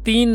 3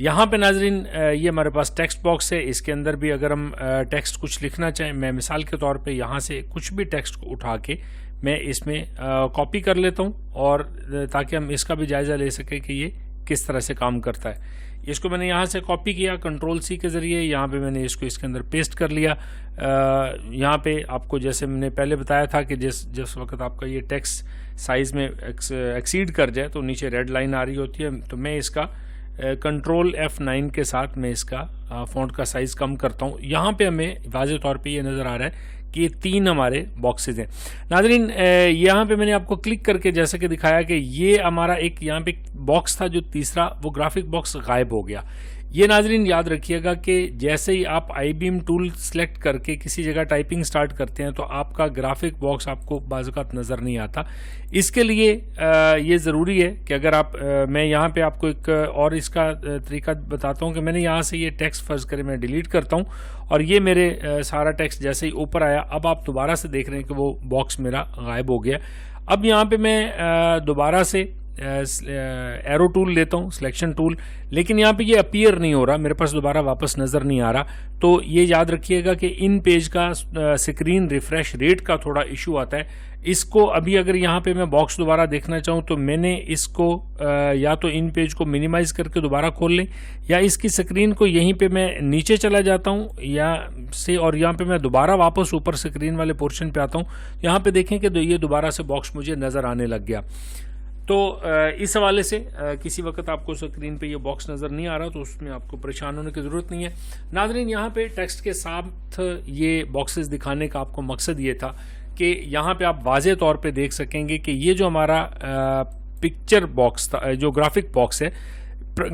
یہاں پہ ناظرین یہ ہمارے پاس ٹیکسٹ باکس ہے. اس کے اندر بھی اگر ہم ٹیکسٹ کچھ لکھنا چاہیں, میں مثال کے طور پہ یہاں سے کچھ بھی ٹیکسٹ کو اٹھا کے میں اس میں کاپی کر لیتا ہوں, اور تاکہ ہم اس کا بھی جائزہ لے سکیں کہ یہ کس طرح سے کام کرتا ہے. اس کو میں نے یہاں سے کاپی کیا کنٹرول-C کے ذریعے, یہاں پہ میں نے اس کو اس کے اندر پیسٹ کر لیا. یہاں پہ آپ کو جیسے میں نے پہلے بتایا تھا کہ جس وقت آپ کا یہ ٹیکسٹ سائز میں ایکسیڈ کر جائے تو نیچے ریڈ لائن آ رہی ہوتی ہے, تو میں اس کا کنٹرول F9 کے ساتھ میں اس کا فونٹ کا سائز کم کرتا ہوں. یہاں پہ ہمیں واضح طور پہ یہ نظر آ رہا ہے کہ یہ 3 ہمارے باکسز ہیں. ناظرین یہاں پہ میں نے آپ کو کلک کر کے جیسا کہ دکھایا کہ یہ ہمارا ایک یہاں پہ باکس تھا جو تیسرا, وہ گرافک باکس غائب ہو گیا. یہ ناظرین یاد رکھیے گا کہ جیسے ہی آپ آئی بیم ٹول سلیکٹ کر کے کسی جگہ ٹائپنگ سٹارٹ کرتے ہیں تو آپ کا گرافک باکس آپ کو بعض اوقات نظر نہیں آتا. اس کے لیے یہ ضروری ہے کہ اگر آپ میں یہاں پہ آپ کو ایک اور اس کا طریقہ بتاتا ہوں کہ میں نے یہاں سے یہ ٹیکسٹ فرض کرے میں ڈیلیٹ کرتا ہوں, اور یہ میرے سارا ٹیکسٹ جیسے ہی اوپر آیا, اب آپ دوبارہ سے دیکھ رہے ہیں کہ وہ باکس میرا غائب ہو گیا. اب یہاں پہ میں دوبارہ سے ایرو ٹول لیتا ہوں, سلیکشن ٹول, لیکن یہاں پہ یہ اپیئر نہیں ہو رہا, میرے پاس دوبارہ واپس نظر نہیں آ رہا. تو یہ یاد رکھیے گا کہ ان پیج کا اسکرین ریفریش ریٹ کا تھوڑا ایشو آتا ہے. اس کو ابھی اگر یہاں پہ میں باکس دوبارہ دیکھنا چاہوں تو میں نے اس کو یا تو ان پیج کو منیمائز کر کے دوبارہ کھول لیں, یا اس کی سکرین کو یہیں پہ میں نیچے چلا جاتا ہوں یا سے, اور یہاں پہ میں دوبارہ واپس اوپر سکرین والے پورشن پہ آتا ہوں. یہاں پہ دیکھیں کہ یہ دوبارہ سے باکس مجھے نظر آنے لگ گیا. تو اس حوالے سے کسی وقت آپ کو سکرین پہ یہ باکس نظر نہیں آ رہا تو اس میں آپ کو پریشان ہونے کی ضرورت نہیں ہے. ناظرین یہاں پہ ٹیکسٹ کے ساتھ یہ باکسز دکھانے کا آپ کو مقصد یہ تھا کہ یہاں پہ آپ واضح طور پہ دیکھ سکیں گے کہ یہ جو ہمارا پکچر باکس تھا, جو گرافک باکس ہے,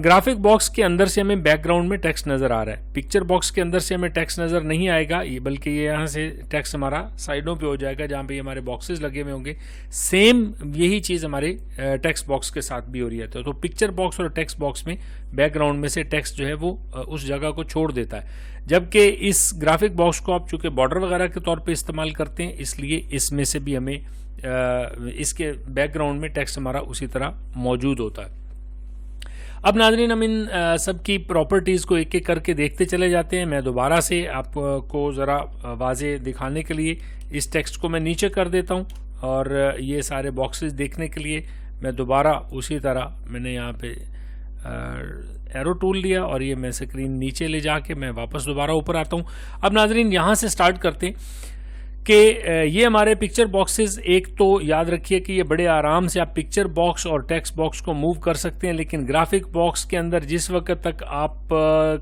گرافک باکس کے اندر سے ہمیں بیک گراؤنڈ میں ٹیکسٹ نظر آ رہا ہے. پکچر باکس کے اندر سے ہمیں ٹیکسٹ نظر نہیں آئے گا, بلکہ یہ یہاں سے ٹیکسٹ ہمارا سائڈوں پہ ہو جائے گا جہاں پہ ہمارے باکسز لگے ہوئے ہوں گے. سیم یہی چیز ہمارے ٹیکسٹ باکس کے ساتھ بھی ہو رہی ہے. تو پکچر باکس اور ٹیکسٹ باکس میں بیک گراؤنڈ میں سے ٹیکسٹ جو ہے وہ اس جگہ کو چھوڑ دیتا ہے, جبکہ اس گرافک باکس کو آپ چونکہ بارڈر وغیرہ کے طور پہ استعمال کرتے ہیں, اس لیے اس میں سے بھی ہمیں اس کے بیک گراؤنڈ میں ٹیکسٹ ہمارا اسی طرح موجود ہوتا ہے. اب ناظرین ہم ان سب کی پراپرٹیز کو ایک ایک کر کے دیکھتے چلے جاتے ہیں. میں دوبارہ سے آپ کو ذرا واضح دکھانے کے لیے اس ٹیکسٹ کو میں نیچے کر دیتا ہوں, اور یہ سارے باکسز دیکھنے کے لیے میں دوبارہ اسی طرح میں نے یہاں پہ ایرو ٹول لیا, اور یہ میں سکرین نیچے لے جا کے میں واپس دوبارہ اوپر آتا ہوں. اب ناظرین یہاں سے سٹارٹ کرتے ہیں کہ یہ ہمارے پکچر باکسز, ایک تو یاد رکھیے کہ یہ بڑے آرام سے آپ پکچر باکس اور ٹیکسٹ باکس کو موو کر سکتے ہیں, لیکن گرافک باکس کے اندر جس وقت تک آپ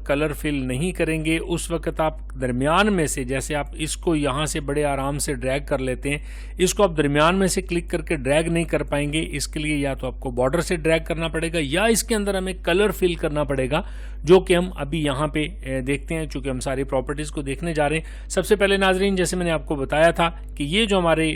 کلر فل نہیں کریں گے اس وقت آپ درمیان میں سے, جیسے آپ اس کو یہاں سے بڑے آرام سے ڈریگ کر لیتے ہیں, اس کو آپ درمیان میں سے کلک کر کے ڈریگ نہیں کر پائیں گے. اس کے لیے یا تو آپ کو بارڈر سے ڈریگ کرنا پڑے گا, یا اس کے اندر ہمیں کلر فل کرنا پڑے گا, جو کہ ہم ابھی یہاں پہ دیکھتے ہیں, چونکہ ہم ساری پراپرٹیز کو دیکھنے جا رہے ہیں. سب سے پہلے ناظرین جیسے میں نے آپ کو بتایا تھا کہ یہ جو ہمارے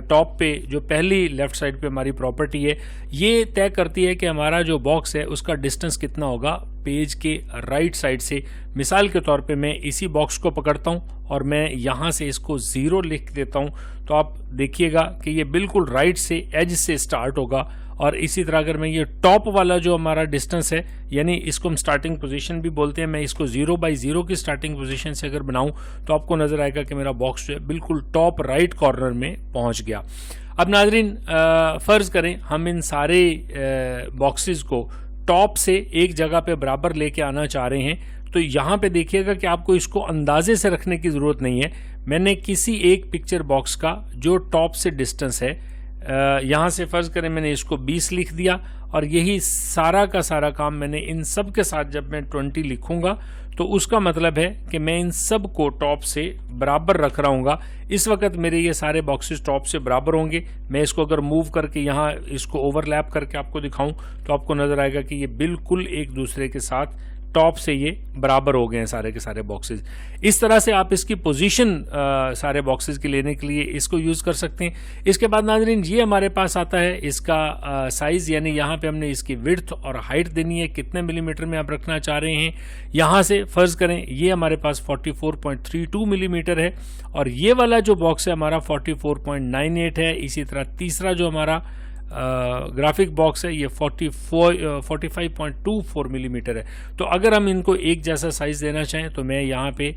ٹاپ پہ جو پہلی لیفٹ سائڈ پہ ہماری پراپرٹی ہے, یہ طے کرتی ہے کہ ہمارا جو باکس ہے اس کا ڈسٹنس کتنا ہوگا پیج کے رائٹ سائڈ سے. مثال کے طور پہ میں اسی باکس کو پکڑتا ہوں اور میں یہاں سے اس کو 0 لکھ دیتا ہوں, تو آپ دیکھیے گا کہ یہ بالکل رائٹ سے ایج سے سٹارٹ ہوگا. اور اسی طرح اگر میں یہ ٹاپ والا جو ہمارا ڈسٹنس ہے, یعنی اس کو ہم سٹارٹنگ پوزیشن بھی بولتے ہیں, میں اس کو 0/0 کی سٹارٹنگ پوزیشن سے اگر بناؤں تو آپ کو نظر آئے گا کہ میرا باکس جو ہے بالکل ٹاپ رائٹ کارنر میں پہنچ گیا. اب ناظرین فرض کریں ہم ان سارے باکسز کو ٹاپ سے ایک جگہ پہ برابر لے کے آنا چاہ رہے ہیں, تو یہاں پہ دیکھیے گا کہ آپ کو اس کو اندازے سے رکھنے کی ضرورت نہیں ہے. میں نے کسی ایک پکچر باکس کا جو ٹاپ سے ڈسٹنس ہے, یہاں سے فرض کریں میں نے اس کو 20 لکھ دیا, اور یہی سارا کا سارا کام میں نے ان سب کے ساتھ جب میں 20 لکھوں گا تو اس کا مطلب ہے کہ میں ان سب کو ٹاپ سے برابر رکھ رہا ہوں گا. اس وقت میرے یہ سارے باکسز ٹاپ سے برابر ہوں گے. میں اس کو اگر موو کر کے یہاں اس کو اوور لیپ کر کے آپ کو دکھاؤں تو آپ کو نظر آئے گا کہ یہ بالکل ایک دوسرے کے ساتھ ٹاپ سے یہ برابر ہو گئے ہیں سارے کے سارے باکسز. اس طرح سے آپ اس کی پوزیشن سارے باکسز کی لینے کے لیے اس کو یوز کر سکتے ہیں. اس کے بعد ناظرین یہ ہمارے پاس آتا ہے اس کا سائز, یعنی یہاں پہ ہم نے اس کی وڈتھ اور ہائٹ دینی ہے, کتنے ملی میٹر میں آپ رکھنا چاہ رہے ہیں. یہاں سے فرض کریں یہ ہمارے پاس 44.32 ملی میٹر ہے, اور یہ والا جو باکس ہے ہمارا 44.98 ہے. اسی طرح تیسرا جو ہمارا گرافک باکس ہے یہ 45.24 ملی میٹر ہے. تو اگر ہم ان کو ایک جیسا سائز دینا چاہیں تو میں یہاں پہ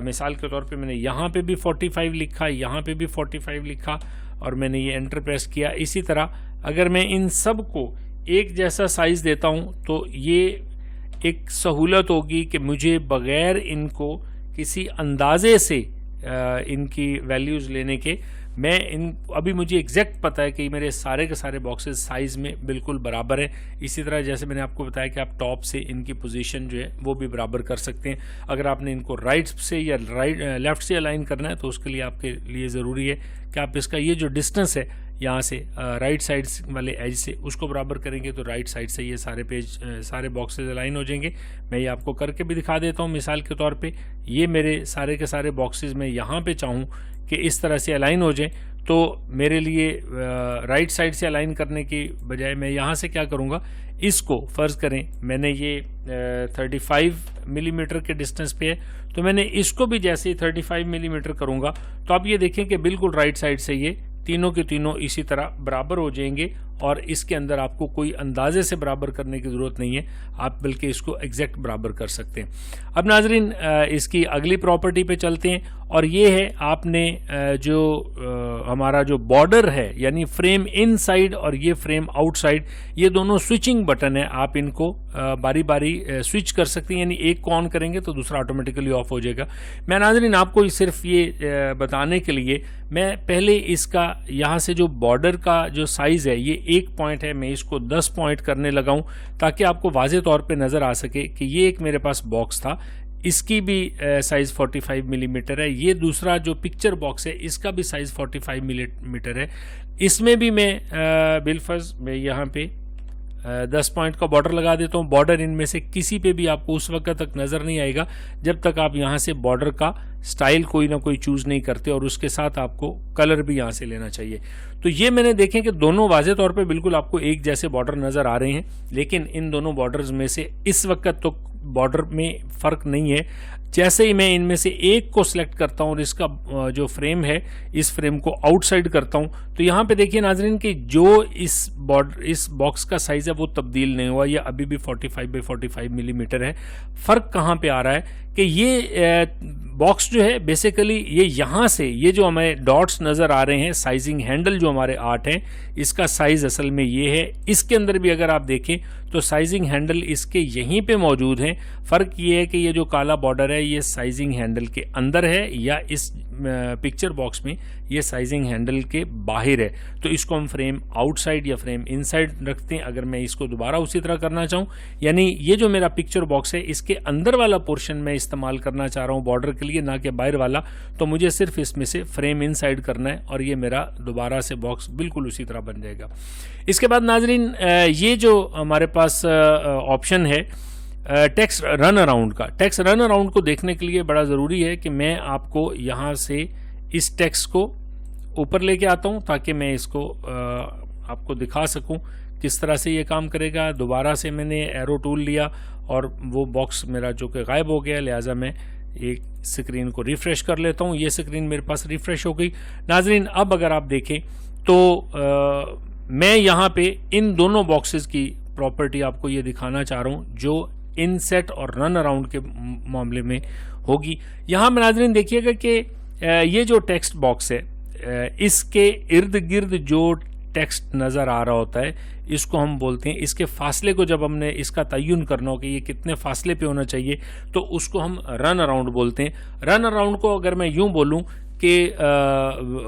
مثال کے طور پہ میں نے یہاں پہ بھی 45 لکھا, یہاں پہ بھی 45 لکھا اور میں نے یہ انٹر پریس کیا. اسی طرح اگر میں ان سب کو ایک جیسا سائز دیتا ہوں تو یہ ایک سہولت ہوگی کہ مجھے بغیر ان کو کسی اندازے سے ان کی ویلیوز لینے کے میں ابھی مجھے ایگزیکٹ پتہ ہے کہ میرے سارے کے سارے باکسز سائز میں بالکل برابر ہیں. اسی طرح جیسے میں نے آپ کو بتایا کہ آپ ٹاپ سے ان کی پوزیشن جو ہے وہ بھی برابر کر سکتے ہیں. اگر آپ نے ان کو رائٹ سے یا لیفٹ سے الائن کرنا ہے تو اس کے لیے آپ کے لیے ضروری ہے کہ آپ اس کا یہ جو ڈسٹنس ہے یہاں سے رائٹ سائڈ والے ایج سے اس کو برابر کریں گے تو رائٹ سائڈ سے یہ سارے باکسز الائن ہو جائیں گے. میں یہ آپ کو کر کے بھی دکھا دیتا ہوں. مثال کے طور پہ یہ میرے سارے کے سارے باکسز میں یہاں پہ چاہوں کہ اس طرح سے الائن ہو جائیں تو میرے لیے رائٹ سائڈ سے الائن کرنے کی بجائے میں یہاں سے کیا کروں گا, اس کو فرض کریں میں نے یہ 35 ملی میٹر کے ڈسٹنس پہ ہے تو میں نے اس کو بھی جیسے ہی 35 ملی میٹر کروں گا تو آپ یہ دیکھیں کہ بالکل رائٹ سائڈ سے یہ تینوں کے تینوں اسی طرح برابر ہو جائیں گے اور اس کے اندر آپ کو کوئی اندازے سے برابر کرنے کی ضرورت نہیں ہے, آپ بلکہ اس کو ایگزیکٹ برابر کر سکتے ہیں. اب ناظرین اس کی اگلی پراپرٹی پہ چلتے ہیں اور یہ ہے آپ نے جو ہمارا جو بارڈر ہے یعنی فریم ان سائڈ اور یہ فریم آؤٹ سائڈ, یہ دونوں سوئچنگ بٹن ہے, آپ ان کو باری باری سوئچ کر سکتے ہیں, یعنی ایک کو آن کریں گے تو دوسرا آٹومیٹیکلی آف ہو جائے گا. میں ناظرین آپ کو صرف یہ بتانے کے لیے میں پہلے اس کا یہاں سے جو بارڈر کا جو سائز ہے یہ 1 پوائنٹ ہے, میں اس کو 10 پوائنٹ کرنے لگا ہوں تاکہ آپ کو واضح طور پہ نظر آ سکے کہ یہ ایک میرے پاس باکس تھا, اس کی بھی سائز 45 ملی میٹر ہے. یہ دوسرا جو پکچر باکس ہے اس کا بھی سائز 45 ملی میٹر ہے. اس میں بھی میں بالفرض میں یہاں پہ 10 پوائنٹ کا بارڈر لگا دیتا ہوں. بارڈر ان میں سے کسی پہ بھی آپ کو اس وقت تک نظر نہیں آئے گا جب تک آپ یہاں سے بارڈر کا سٹائل کوئی نہ کوئی چوز نہیں کرتے اور اس کے ساتھ آپ کو کلر بھی یہاں سے لینا چاہیے. تو یہ میں نے دیکھیں کہ دونوں واضح طور پہ بالکل آپ کو ایک جیسے بارڈر نظر آ رہے ہیں, لیکن ان دونوں بارڈرز میں سے اس وقت تو بارڈر میں فرق نہیں ہے. جیسے ہی میں ان میں سے ایک کو سلیکٹ کرتا ہوں اور اس کا جو فریم ہے اس فریم کو آؤٹ سائڈ کرتا ہوں تو یہاں پہ دیکھیے ناظرین کہ جو اس باکس کا سائز ہے وہ تبدیل نہیں ہوا, یہ ابھی بھی 45/45 ملی میٹر ہے. فرق کہاں پہ آ رہا ہے کہ یہ باکس جو ہے بیسیکلی یہ یہاں سے یہ جو ہمیں ڈاٹس نظر آ رہے ہیں, سائزنگ ہینڈل جو ہمارے 8 ہیں اس کا سائز اصل میں یہ ہے. اس کے اندر بھی اگر آپ دیکھیں تو سائزنگ ہینڈل اس کے یہیں پہ موجود ہیں. فرق یہ ہے کہ یہ جو کالا بارڈر ہے یہ سائزنگ ہینڈل کے اندر ہے یا اس پکچر باکس میں یہ سائزنگ ہینڈل کے باہر ہے. تو اس کو ہم فریم آؤٹ سائڈ یا فریم ان سائڈ رکھتے ہیں. اگر میں اس کو دوبارہ اسی طرح کرنا چاہوں, یعنی یہ جو میرا پکچر باکس ہے اس کے اندر والا پورشن میں استعمال کرنا چاہ رہا ہوں بارڈر کے لیے, نہ کہ باہر والا, تو مجھے صرف اس میں سے فریم ان سائڈ کرنا ہے اور یہ میرا دوبارہ سے باکس بالکل اسی طرح بن جائے گا. اس کے بعد ناظرین یہ جو ہمارے پاس آپشن ہے ٹیکسٹ رن اراؤنڈ کا, ٹیکسٹ رن اراؤنڈ کو دیکھنے کے لیے بڑا ضروری ہے کہ میں آپ کو یہاں سے اس ٹیکسٹ کو اوپر لے کے آتا ہوں تاکہ میں اس کو آپ کو دکھا سکوں کس طرح سے یہ کام کرے گا. دوبارہ سے میں نے ایرو ٹول لیا اور وہ باکس میرا جو کہ غائب ہو گیا, لہٰذا میں ایک سکرین کو ریفریش کر لیتا ہوں. یہ سکرین میرے پاس ریفریش ہو گئی. ناظرین اب اگر آپ دیکھیں تو میں یہاں پہ ان دونوں باکسز کی پراپرٹی آپ کو یہ دکھانا چاہ رہا ہوں جو ان سیٹ اور رن اراؤنڈ کے معاملے میں ہوگی. یہاں میں ناظرین دیکھیے گا کہ یہ جو ٹیکسٹ باکس ہے اس کے ارد گرد جو ٹیکسٹ نظر آ رہا ہوتا ہے اس کو ہم بولتے ہیں, اس کے فاصلے کو جب ہم نے اس کا تعین کرنا ہو کہ یہ کتنے فاصلے پہ ہونا چاہیے تو اس کو ہم رن اراؤنڈ بولتے ہیں. رن اراؤنڈ کو اگر میں یوں بولوں کہ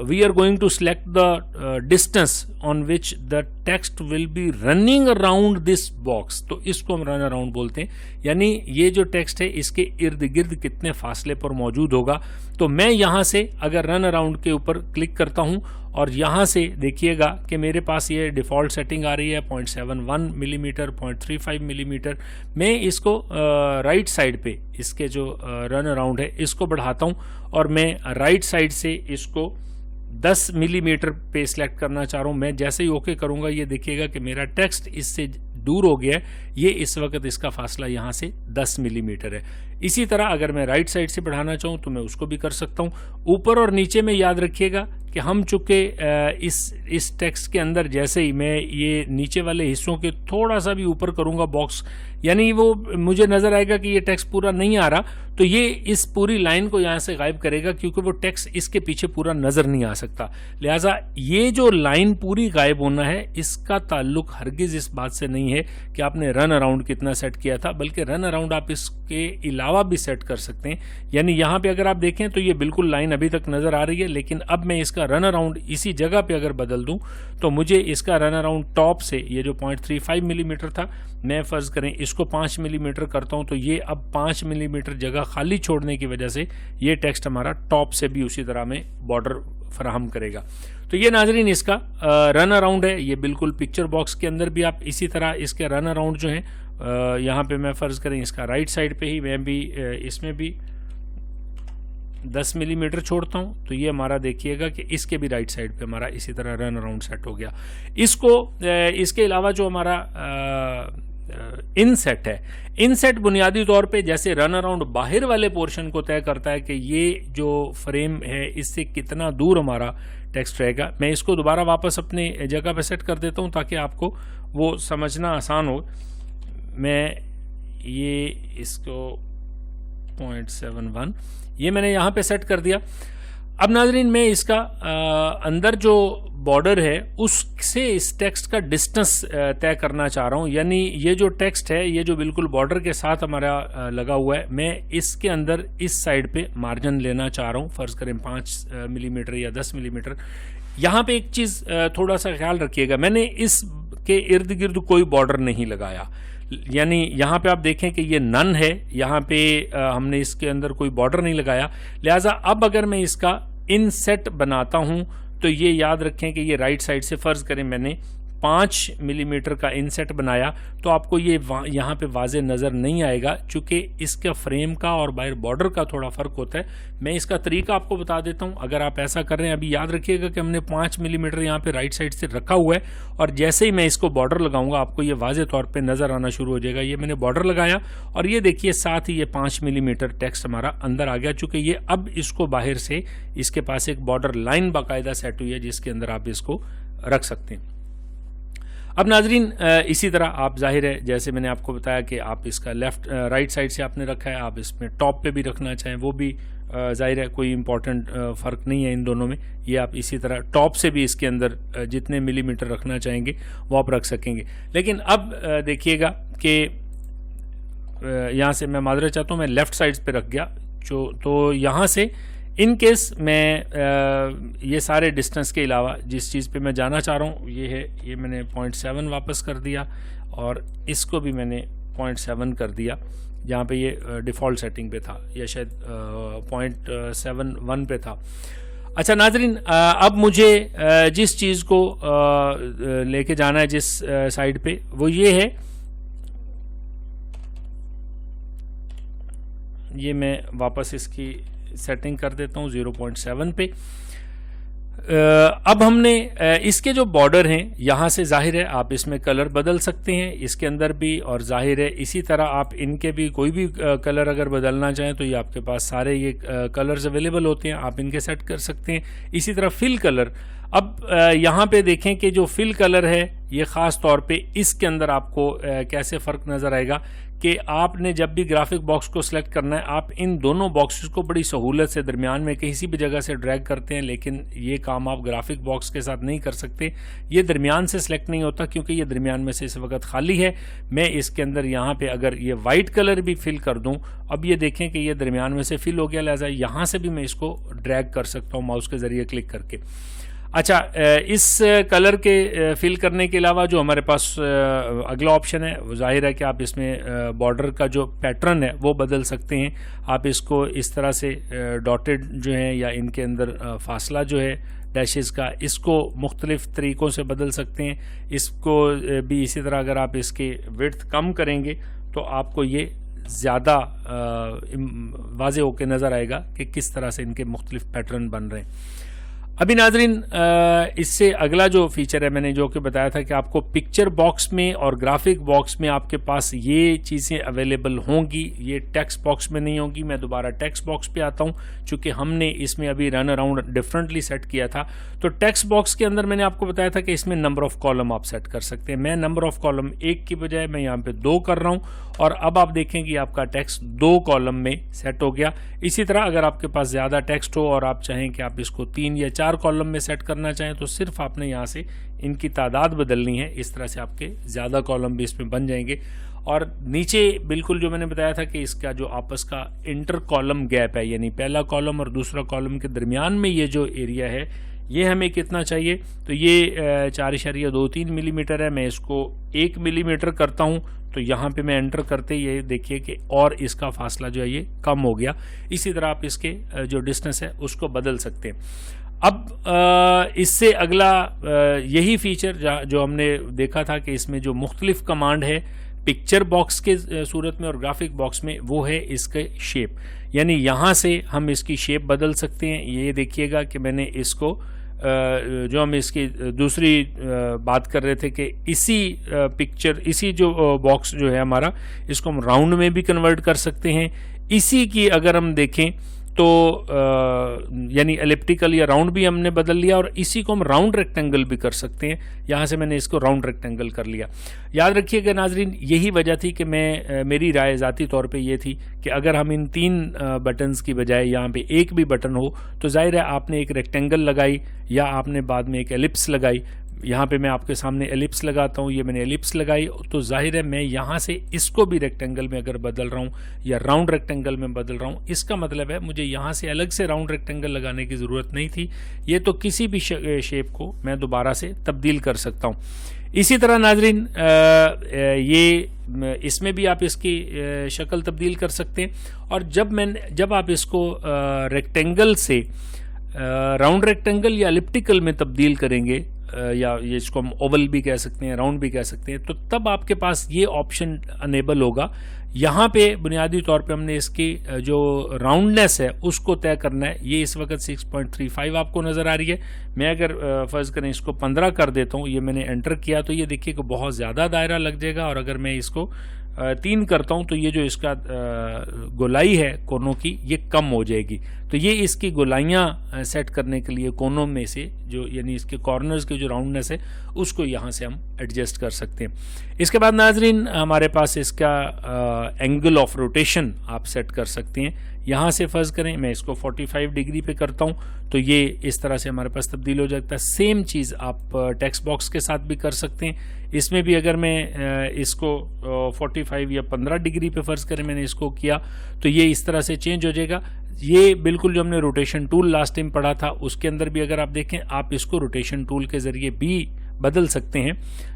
we are going to select the distance on which the text will be running around this box, تو اس کو ہم رن اراؤنڈ بولتے ہیں. یعنی یہ جو ٹیکسٹ ہے اس کے ارد گرد کتنے فاصلے پر موجود ہوگا. تو میں یہاں سے اگر رن اراؤنڈ کے اوپر کلک کرتا ہوں اور یہاں سے دیکھیے گا کہ میرے پاس یہ ڈیفالٹ سیٹنگ آ رہی ہے 0.71 ملی میٹر 0.35 ملی میٹر. میں اس کو رائٹ سائڈ پہ اس کے جو رن اراؤنڈ ہے اس کو بڑھاتا ہوں اور میں رائٹ سائڈ سے اس کو 10 ملی میٹر پہ سلیکٹ کرنا چاہ رہا ہوں. میں جیسے ہی اوکے کروں گا یہ دیکھیے گا کہ میرا ٹیکسٹ اس سے دور ہو گیا ہے. یہ اس وقت اس کا فاصلہ یہاں سے 10 ملی میٹر ہے. اسی طرح اگر میں رائٹ سائڈ سے بڑھانا چاہوں تو میں اس کو بھی کر سکتا ہوں. اوپر اور نیچے میں یاد رکھیے گا کہ ہم چونکہ اس ٹیکسٹ کے اندر جیسے ہی میں یہ نیچے والے حصوں کے تھوڑا سا بھی اوپر کروں گا باکس, یعنی وہ مجھے نظر آئے گا کہ یہ ٹیکسٹ پورا نہیں آ رہا, تو یہ اس پوری لائن کو یہاں سے غائب کرے گا کیونکہ وہ ٹیکسٹ اس کے پیچھے پورا نظر نہیں آ سکتا. لہٰذا یہ جو لائن پوری غائب ہونا ہے اس کا تعلق ہرگز اس بات سے نہیں ہے کہ آپ نے رن اراؤنڈ کتنا سیٹ کیا تھا, بلکہ رن اراؤنڈ آپ اس کے علاوہ بھی سیٹ کر سکتے ہیں. یعنی یہاں پہ اگر آپ دیکھیں تو یہ بالکل لائن ابھی تک نظر آ رہی ہے, لیکن اب میں اس کا رن اراؤنڈ اسی جگہ پہ اگر بدل دوں تو مجھے اس کا رن اراؤنڈ ٹاپ سے یہ جو 0.35 ملی میٹر تھا, میں فرض کریں اس کو 5 ملی میٹر کرتا ہوں تو یہ اب 5 ملی میٹر جگہ خالی چھوڑنے کی وجہ سے یہ ٹیکسٹ ہمارا ٹاپ سے بھی اسی طرح میں بارڈر فراہم کرے گا. تو یہ ناظرین اس کا رن اراؤنڈ ہے. یہ بالکل پکچر باکس کے اندر بھی آپ اسی طرح اس کے رن اراؤنڈ جو ہیں یہاں پہ میں فرض کریں اس کا رائٹ سائڈ پہ ہی میں بھی اس میں بھی 10 ملی میٹر چھوڑتا ہوں, تو یہ ہمارا دیکھیے گا کہ اس کے بھی رائٹ سائڈ پہ ہمارا اسی طرح رن اراؤنڈ سیٹ ہو گیا. اس کے علاوہ جو ہمارا ان سیٹ ہے, ان سیٹ بنیادی طور پہ جیسے رن اراؤنڈ باہر والے پورشن کو طے کرتا ہے کہ یہ جو فریم ہے اس سے کتنا دور ہمارا ٹیکسٹ رہے گا. میں اس کو دوبارہ واپس اپنے جگہ پہ سیٹ کر دیتا ہوں تاکہ آپ کو وہ سمجھنا آسان ہو. میں یہ اس کو 0.71 یہ میں نے یہاں پہ سیٹ کر دیا. اب ناظرین میں اس کا اندر جو بارڈر ہے اس سے اس ٹیکسٹ کا ڈسٹنس طے کرنا چاہ رہا ہوں. یعنی یہ جو ٹیکسٹ ہے یہ جو بالکل بارڈر کے ساتھ ہمارا لگا ہوا ہے, میں اس کے اندر اس سائڈ پہ مارجن لینا چاہ رہا ہوں, فرض کریں 5 ملی میٹر یا 10 ملی میٹر. یہاں پہ ایک چیز تھوڑا سا خیال رکھیے گا, میں نے اس کے ارد گرد کوئی بارڈر نہیں لگایا. یعنی یہاں پہ آپ دیکھیں کہ یہ نن ہے, یہاں پہ ہم نے اس کے اندر کوئی بارڈر نہیں لگایا. لہٰذا اب اگر میں اس کا ان سیٹ بناتا ہوں تو یہ یاد رکھیں کہ یہ رائٹ سائڈ سے فرض کریں میں نے 5 ملی میٹر کا ان سیٹ بنایا تو آپ کو یہ یہاں پہ واضح نظر نہیں آئے گا چونکہ اس کا فریم کا اور باہر بارڈر کا تھوڑا فرق ہوتا ہے. میں اس کا طریقہ آپ کو بتا دیتا ہوں. اگر آپ ایسا کر رہے ہیں, ابھی یاد رکھیے گا کہ ہم نے 5 ملی میٹر یہاں پہ رائٹ سائڈ سے رکھا ہوا ہے, اور جیسے ہی میں اس کو بارڈر لگاؤں گا آپ کو یہ واضح طور پہ نظر آنا شروع ہو جائے گا. یہ میں نے بارڈر لگایا اور یہ دیکھیے ساتھ ہی یہ 5 ملی میٹر ٹیکسٹ ہمارا اندر آ گیا, چونکہ یہ اب اس کو باہر سے اس کے پاس ایک بارڈر لائن باقاعدہ سیٹ ہوئی ہے جس کے اندر آپ اس کو رکھ سکتے ہیں. اب ناظرین اسی طرح آپ ظاہر ہے جیسے میں نے آپ کو بتایا کہ آپ اس کا لیفٹ رائٹ سائڈ سے آپ نے رکھا ہے, آپ اس میں ٹاپ پہ بھی رکھنا چاہیں وہ بھی ظاہر ہے کوئی امپورٹنٹ فرق نہیں ہے ان دونوں میں. یہ آپ اسی طرح ٹاپ سے بھی اس کے اندر جتنے ملی میٹر رکھنا چاہیں گے وہ آپ رکھ سکیں گے. لیکن اب دیکھیے گا کہ یہاں سے میں معذرت چاہتا ہوں, میں لیفٹ سائڈ پہ رکھ گیا تو یہاں سے ان کیس میں یہ سارے ڈسٹنس کے علاوہ جس چیز پہ میں جانا چاہ رہا ہوں یہ ہے, یہ میں نے 0.7 واپس کر دیا اور اس کو بھی میں نے 0.7 کر دیا جہاں پہ یہ ڈیفالٹ سیٹنگ پہ تھا, یا شاید 0.71 پہ تھا. اچھا ناظرین, اب مجھے جس چیز کو لے کے جانا ہے جس سائڈ پہ وہ یہ ہے, یہ میں واپس اس کی سیٹنگ کر دیتا ہوں 0.7 پہ. اب ہم نے اس کے جو بارڈر ہیں یہاں سے ظاہر ہے آپ اس میں کلر بدل سکتے ہیں اس کے اندر بھی, اور ظاہر ہے اسی طرح آپ ان کے بھی کوئی بھی کلر اگر بدلنا چاہیں تو یہ آپ کے پاس سارے یہ کلرز اویلیبل ہوتے ہیں, آپ ان کے سیٹ کر سکتے ہیں. اسی طرح فل کلر, اب یہاں پہ دیکھیں کہ جو فل کلر ہے یہ خاص طور پہ اس کے اندر آپ کو کیسے فرق نظر آئے گا کہ آپ نے جب بھی گرافک باکس کو سلیکٹ کرنا ہے آپ ان دونوں باکسز کو بڑی سہولت سے درمیان میں کسی بھی جگہ سے ڈریگ کرتے ہیں, لیکن یہ کام آپ گرافک باکس کے ساتھ نہیں کر سکتے. یہ درمیان سے سلیکٹ نہیں ہوتا کیونکہ یہ درمیان میں سے اس وقت خالی ہے. میں اس کے اندر یہاں پہ اگر یہ وائٹ کلر بھی فل کر دوں, اب یہ دیکھیں کہ یہ درمیان میں سے فل ہو گیا, لہٰذا یہاں سے بھی میں اس کو ڈریگ کر سکتا ہوں ماؤس کے ذریعے کلک کر کے. اچھا, اس کلر کے فل کرنے کے علاوہ جو ہمارے پاس اگلا آپشن ہے وہ ظاہر ہے کہ آپ اس میں بارڈر کا جو پیٹرن ہے وہ بدل سکتے ہیں. آپ اس کو اس طرح سے ڈاٹڈ جو ہیں یا ان کے اندر فاصلہ جو ہے ڈیشز کا, اس کو مختلف طریقوں سے بدل سکتے ہیں. اس کو بھی اسی طرح اگر آپ اس کی وڈتھ کم کریں گے تو آپ کو یہ زیادہ واضح ہو کے نظر آئے گا کہ کس طرح سے ان کے مختلف پیٹرن بن رہے ہیں. ابھی ناظرین اس سے اگلا جو فیچر ہے میں نے جو کہ بتایا تھا کہ آپ کو پکچر باکس میں اور گرافک باکس میں آپ کے پاس یہ چیزیں اویلیبل ہوں گی، یہ ٹیکسٹ باکس میں نہیں ہوں گی. میں دوبارہ ٹیکسٹ باکس پہ آتا ہوں چونکہ ہم نے اس میں ابھی رن اراؤنڈ ڈفرینٹلی سیٹ کیا تھا. تو ٹیکسٹ باکس کے اندر میں نے آپ کو بتایا تھا کہ اس میں نمبر آف کالم آپ سیٹ کر سکتے ہیں. میں نمبر آف کالم 1 کی بجائے میں یہاں پہ 2 کر رہا ہوں اور اب آپ دیکھیں کہ آپ کا ٹیکسٹ 2 کالم میں سیٹ ہو گیا. اسی طرح اگر آپ کے پاس زیادہ ٹیکسٹ ہو اور آپ چاہیں کہ آپ اس کو 3 یا 4 کالم میں سیٹ کرنا چاہیں تو صرف آپ نے یہاں سے ان کی تعداد بدلنی ہے. اس طرح سے آپ کے زیادہ کالم بھی اس میں بن جائیں گے. اور نیچے بالکل جو میں نے بتایا تھا کہ اس کا جو آپس کا انٹر کالم گیپ ہے، یعنی پہلا کالم اور دوسرا کالم کے درمیان میں یہ جو ایریا ہے یہ ہمیں کتنا چاہیے، تو یہ 4.23 ملی میٹر ہے. میں اس کو 1 ملی میٹر کرتا ہوں تو یہاں پہ میں انٹر کرتے یہ دیکھیے کہ اور اس کا فاصلہ جو ہے یہ کم ہو گیا. اسی طرح آپ اس کے جو ڈسٹنس ہے اس کو بدل سکتے ہیں. اب اس سے اگلا یہی فیچر جو ہم نے دیکھا تھا کہ اس میں جو مختلف کمانڈ ہے پکچر باکس کے صورت میں اور گرافک باکس میں، وہ ہے اس کے شیپ. یعنی یہاں سے ہم اس کی شیپ بدل سکتے ہیں. یہ دیکھیے گا کہ میں نے اس کو جو ہم اس کی دوسری بات کر رہے تھے کہ اسی جو باکس جو ہے ہمارا، اس کو ہم راؤنڈ میں بھی کنورٹ کر سکتے ہیں. اسی کی اگر ہم دیکھیں تو یعنی الیپٹیکل یا راؤنڈ بھی ہم نے بدل لیا اور اسی کو ہم راؤنڈ ریکٹینگل بھی کر سکتے ہیں. یہاں سے میں نے اس کو راؤنڈ ریکٹینگل کر لیا. یاد رکھیے گا ناظرین، یہی وجہ تھی کہ میری رائے ذاتی طور پہ یہ تھی کہ اگر ہم ان 3 بٹنز کی بجائے یہاں پہ ایک بھی بٹن ہو تو ظاہر ہے آپ نے ایک ریکٹینگل لگائی یا آپ نے بعد میں ایک ایلپس لگائی. یہاں پہ میں آپ کے سامنے ایلپس لگاتا ہوں، یہ میں نے ایلپس لگائی تو ظاہر ہے میں یہاں سے اس کو بھی ریکٹینگل میں اگر بدل رہا ہوں یا راؤنڈ ریکٹینگل میں بدل رہا ہوں، اس کا مطلب ہے مجھے یہاں سے الگ سے راؤنڈ ریکٹینگل لگانے کی ضرورت نہیں تھی. یہ تو کسی بھی شیپ کو میں دوبارہ سے تبدیل کر سکتا ہوں. اسی طرح ناظرین اس میں بھی آپ اس کی شکل تبدیل کر سکتے ہیں. اور جب آپ اس کو ریکٹینگل سے راؤنڈ ریکٹینگل یا الپٹیکل میں تبدیل کریں گے، یا اس کو ہم اوول بھی کہہ سکتے ہیں، راؤنڈ بھی کہہ سکتے ہیں، تو تب آپ کے پاس یہ آپشن انیبل ہوگا. یہاں پہ بنیادی طور پہ ہم نے اس کی جو راؤنڈنیس ہے اس کو طے کرنا ہے. یہ اس وقت 6.35 آپ کو نظر آ رہی ہے. میں اگر فرض کریں اس کو 15 کر دیتا ہوں، یہ میں نے انٹر کیا تو یہ دیکھیے کہ بہت زیادہ دائرہ لگ جائے گا. اور اگر میں اس کو 3 کرتا ہوں تو یہ جو اس کا گولائی ہے کونوں کی یہ کم ہو جائے گی. تو یہ اس کی گولائیاں سیٹ کرنے کے لیے کونوں میں سے جو یعنی اس کے کارنرز کی جو راؤنڈنیس ہے اس کو یہاں سے ہم ایڈجسٹ کر سکتے ہیں. اس کے بعد ناظرین ہمارے پاس اس کا اینگل آف روٹیشن آپ سیٹ کر سکتے ہیں. یہاں سے فرض کریں میں اس کو 45 ڈگری پہ کرتا ہوں تو یہ اس طرح سے ہمارے پاس تبدیل ہو جاتا ہے. سیم چیز آپ ٹیکسٹ باکس کے ساتھ بھی کر سکتے ہیں. اس میں بھی اگر میں اس کو 45 یا 15 ڈگری پہ فرض کریں میں نے اس کو کیا تو یہ اس طرح سے چینج ہو جائے گا. یہ بالکل جو ہم نے روٹیشن ٹول لاسٹ ٹائم پڑھا تھا اس کے اندر بھی اگر آپ دیکھیں آپ اس کو روٹیشن ٹول کے ذریعے بھی بدل سکتے ہیں.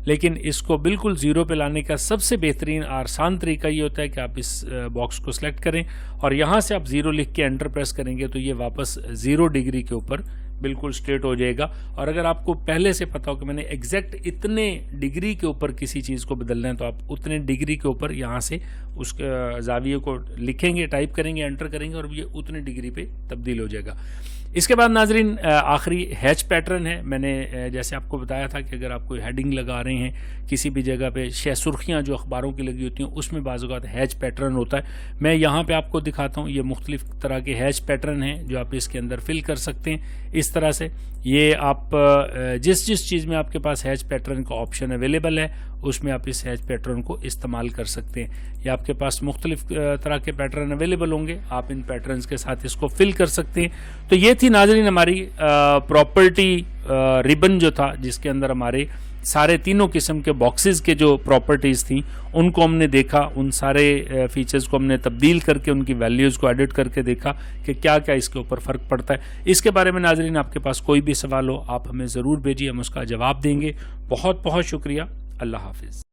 لیکن اس کو بالکل 0 پہ لانے کا سب سے بہترین آسان طریقہ یہ ہوتا ہے کہ آپ اس باکس کو سلیکٹ کریں اور یہاں سے آپ 0 لکھ کے انٹر پریس کریں گے تو یہ واپس 0 ڈگری کے اوپر بالکل اسٹریٹ ہو جائے گا. اور اگر آپ کو پہلے سے پتا ہو کہ میں نے ایگزیکٹ اتنے ڈگری کے اوپر کسی چیز کو بدلنا ہے تو آپ اتنے ڈگری کے اوپر یہاں سے اس زاویے کو لکھیں گے، ٹائپ کریں گے، انٹر کریں گے اور یہ اتنے ڈگری پہ تبدیل ہو جائے گا. اس کے بعد ناظرین آخری ہیچ پیٹرن ہے. میں نے جیسے آپ کو بتایا تھا کہ اگر آپ کوئی ہیڈنگ لگا رہے ہیں کسی بھی جگہ پہ، سرخیاں جو اخباروں کی لگی ہوتی ہیں اس میں بعض اوقات ہیچ پیٹرن ہوتا ہے. میں یہاں پہ آپ کو دکھاتا ہوں. یہ مختلف طرح کے ہیچ پیٹرن ہیں جو آپ اس کے اندر فل کر سکتے ہیں. اس طرح سے یہ آپ جس چیز میں آپ کے پاس ہیچ پیٹرن کا آپشن اویلیبل ہے اس میں آپ اس ہیچ پیٹرن کو استعمال کر سکتے ہیں. یا آپ کے پاس مختلف طرح کے پیٹرن اویلیبل ہوں گے، آپ ان پیٹرنز کے ساتھ اس کو فل کر سکتے ہیں. تو یہ تھی ناظرین ہماری پراپرٹی ریبن جو تھا جس کے اندر ہمارے سارے تینوں قسم کے باکسز کے جو پراپرٹیز تھیں ان کو ہم نے دیکھا. ان سارے فیچرز کو ہم نے تبدیل کر کے ان کی ویلیوز کو ایڈٹ کر کے دیکھا کہ کیا کیا اس کے اوپر فرق پڑتا ہے. اس کے بارے میں ناظرین آپ کے پاس کوئی بھی سوال ہو آپ ہمیں ضرور بھیجیے، ہم اس کا جواب دیں گے. بہت بہت شکریہ. اللہ حافظ.